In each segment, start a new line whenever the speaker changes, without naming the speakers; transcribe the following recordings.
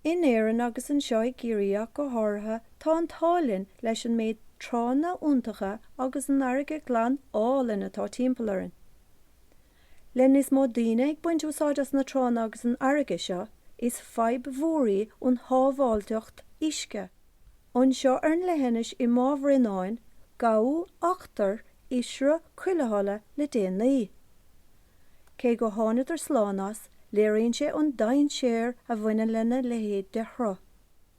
In Éireann agus Anseo gCiarraí go háirithe tá an tálinn leis an méid trána iontacha agus an farraige glán aláinn atá timpeall orainn. Linn is mó daoine ag baint úsáid as na trána agus an farraige seo is fadhb ón shábháilteacht isce. Anseo ar an lehénis I mábhréanáin gabhadh achtar isre cuilithea le daoine. Cé go tháinig ar slánás léironn sé an daoine séir a bhaine lena le héad de thro.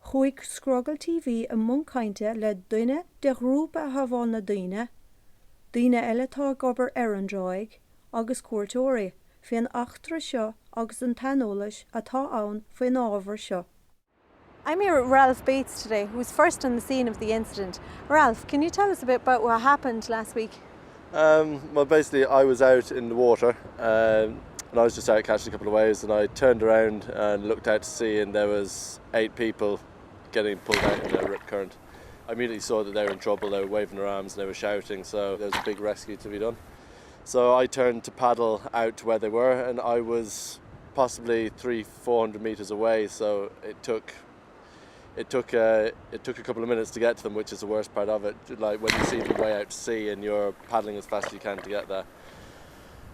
Chuaigh ScrogallTV a mунcainte le duine de grúpa a thabháil na daoine. Daoine eile tá gobar ar an dráig agus cuairteoirí fé'n achtra seo agus an t-aineolas atá ann faoin ábhar seo. I'm here with Ralph Bates today, who was first on the scene of the incident. Ralph, can you tell us a bit about what happened last week?
Well, basically, I was out in the water and I was just out catching a couple of waves, and I turned around and looked out to sea, and there was 8 people getting pulled out in a rip current. I immediately saw that they were in trouble. They were waving their arms and they were shouting, so there was a big rescue to be done. So I turned to paddle out to where they were, and I was possibly 300-400 meters away, so it took a couple of minutes to get to them, which is the worst part of it. Like when you see them way out to sea and you're paddling as fast as you can to get there.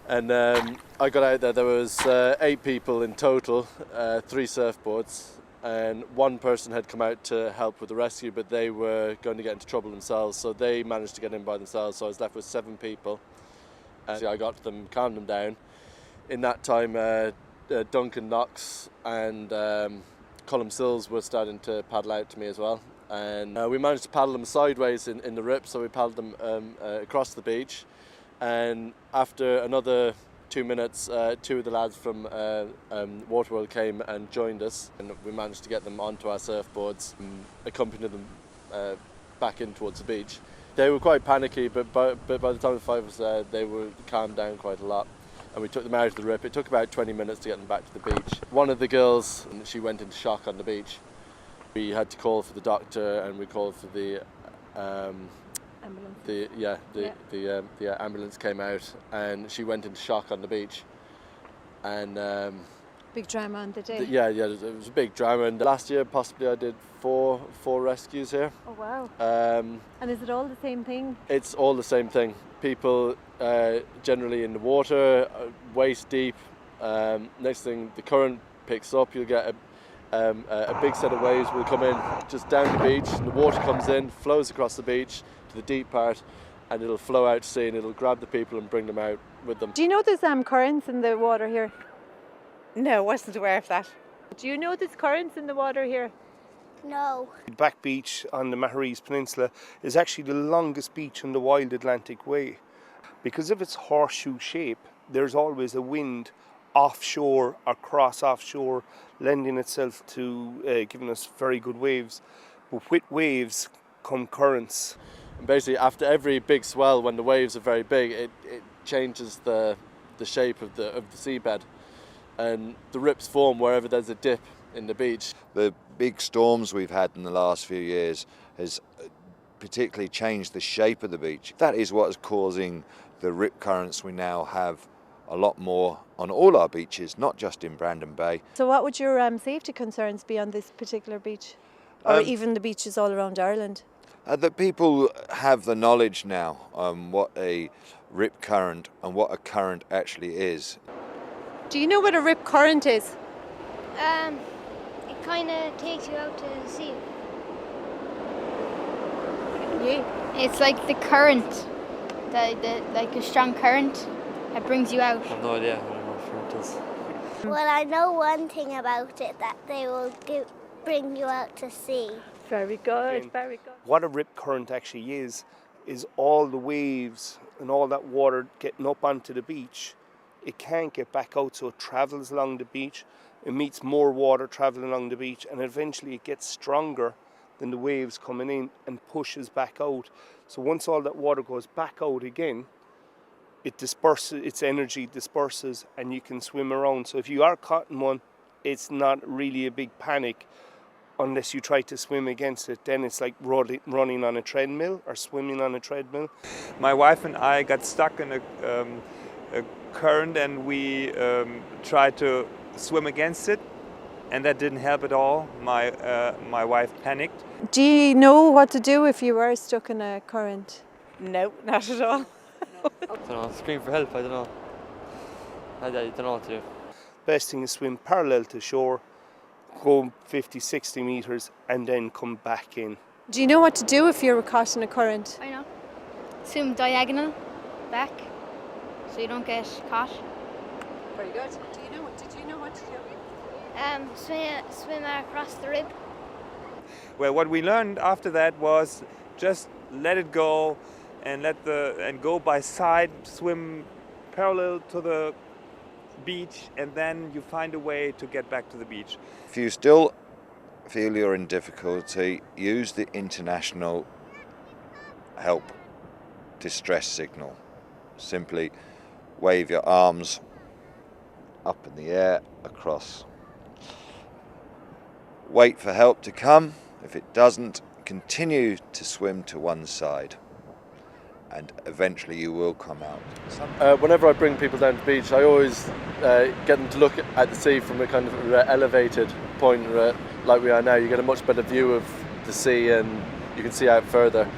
And I got out there. There was 8 people in total, 3 surfboards, and 1 person had come out to help with the rescue, but they were going to get into trouble themselves, so they managed to get in by themselves. So I was left with 7 people. I got to them, calmed them down. In that time, Duncan Knox and Colm Sills were starting to paddle out to me as well, and we managed to paddle them sideways in the rip, so we paddled them across the beach, and after another 2 minutes 2 of the lads from Waterworld came and joined us, and we managed to get them onto our surfboards and accompany them back in towards the beach. They were quite panicky, but by the time the 5 of us there, they were calmed down quite a lot. And we took them out of the rip. It took about 20 minutes to get them back to the beach. One of the girls, she went into shock on the beach. We had to call for the doctor, and we called for the ambulance. The ambulance came out, and she went into shock on the beach. And
big drama on the day.
It was a big drama. And last year, possibly, I did four rescues here.
Oh wow! And is it all the same thing?
It's all the same thing. People generally in the water, waist deep. Next thing, the current picks up. You'll get a big set of waves will come in just down the beach, and the water comes in, flows across the beach to the deep part, and it'll flow out to sea, and it'll grab the people and bring them out with them.
Do you know there's currents in the water here?
No, wasn't aware of that.
Do you know there's currents in the water here?
No.
Back Beach on the Maharees Peninsula is actually the longest beach on the Wild Atlantic Way. Because of its horseshoe shape, there's always a wind offshore or cross offshore, lending itself to giving us very good waves. But with waves come currents.
And basically, after every big swell, when the waves are very big, it changes the shape of the seabed, and the rips form wherever there's a dip in the beach.
The big storms we've had in the last few years has particularly changed the shape of the beach. That is what is causing the rip currents we now have a lot more on all our beaches, not just in Brandon Bay.
So what would your safety concerns be on this particular beach, or even the beaches all around Ireland?
That people have the knowledge now what a rip current and what a current actually is.
Do you know what a rip current is?
It kind of takes you out to sea.
Yeah.
It's like the current, like a strong current that brings you out.
I have no idea what a current is.
Well, I know one thing about it, that they will bring you out to sea.
Very good, very good.
What a rip current actually is all the waves and all that water getting up onto the beach. It can't get back out, so it travels along the beach. It meets more water traveling along the beach, and eventually it gets stronger then the waves coming in and pushes back out. So once all that water goes back out again, it disperses, its energy disperses, and you can swim around. So if you are caught in one, it's not really a big panic unless you try to swim against it. Then it's like running on a treadmill or swimming on a treadmill.
My wife and I got stuck in a current, and we tried to swim against it, and that didn't help at all. My wife panicked.
Do you know what to do if you were stuck in a current?
No, not at all.
I don't know, scream for help, I don't know. I don't know what to do.
Best thing is swim parallel to shore, go 50, 60 metres and then come back in.
Do you know what to do if you were caught in a current?
I know. Swim diagonal back so you don't get caught.
Very good. Did you know what to do?
Swim across the rib.
Well, what we learned after that was just let it go and go by side, swim parallel to the beach, and then you find a way to get back to the beach.
If you still feel you're in difficulty, use the international help distress signal. Simply wave your arms up in the air across. Wait for help to come. If it doesn't, continue to swim to one side, and eventually you will come out.
Whenever I bring people down to the beach, I always get them to look at the sea from a kind of elevated point like we are now. You get a much better view of the sea and you can see out further.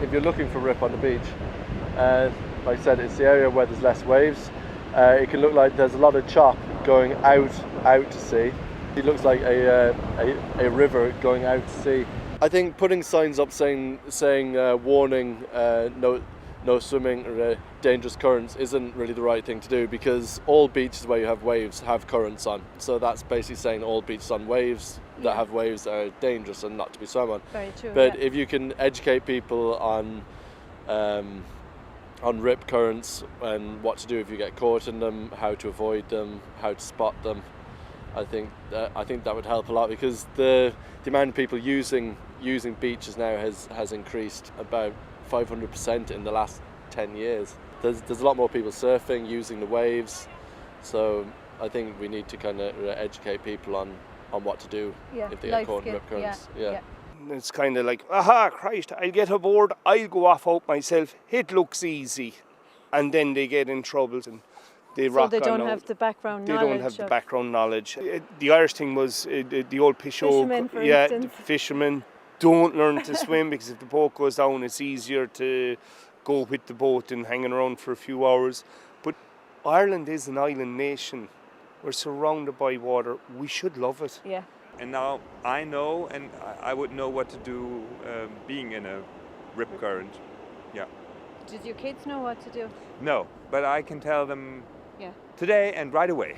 If you're looking for rip on the beach, like I said, it's the area where there's less waves. It can look like there's a lot of chop going out to sea. It looks like a river going out to sea. I think putting signs up saying warning, no swimming or dangerous currents isn't really the right thing to do, because all beaches where you have waves have currents on. So that's basically saying all beaches on waves that have waves are dangerous and not to be swum on.
Very true.
But if you can educate people on rip currents and what to do if you get caught in them, how to avoid them, how to spot them, I think that would help a lot, because the amount of people using beaches now has increased about 500% in the last 10 years. There's a lot more people surfing, using the waves, so I think we need to kind of educate people on what to do if they get caught in rip currents. Yeah.
It's kind of like, aha, Christ, I'll get aboard, I'll go off out myself, it looks easy, and then they get in trouble and they rock on.
So they don't have the background knowledge.
They don't have the background knowledge. The Irish thing was the old
fishermen, for
the
instance.
fishermen don't learn to swim, because if the boat goes down, it's easier to go with the boat than hanging around for a few hours. But Ireland is an island nation. We're surrounded by water. We should love it.
Yeah.
And now I know, and I would know what to do being in a rip current. Yeah.
Did your kids know what to do?
No, but I can tell them
Yeah.
today and right away.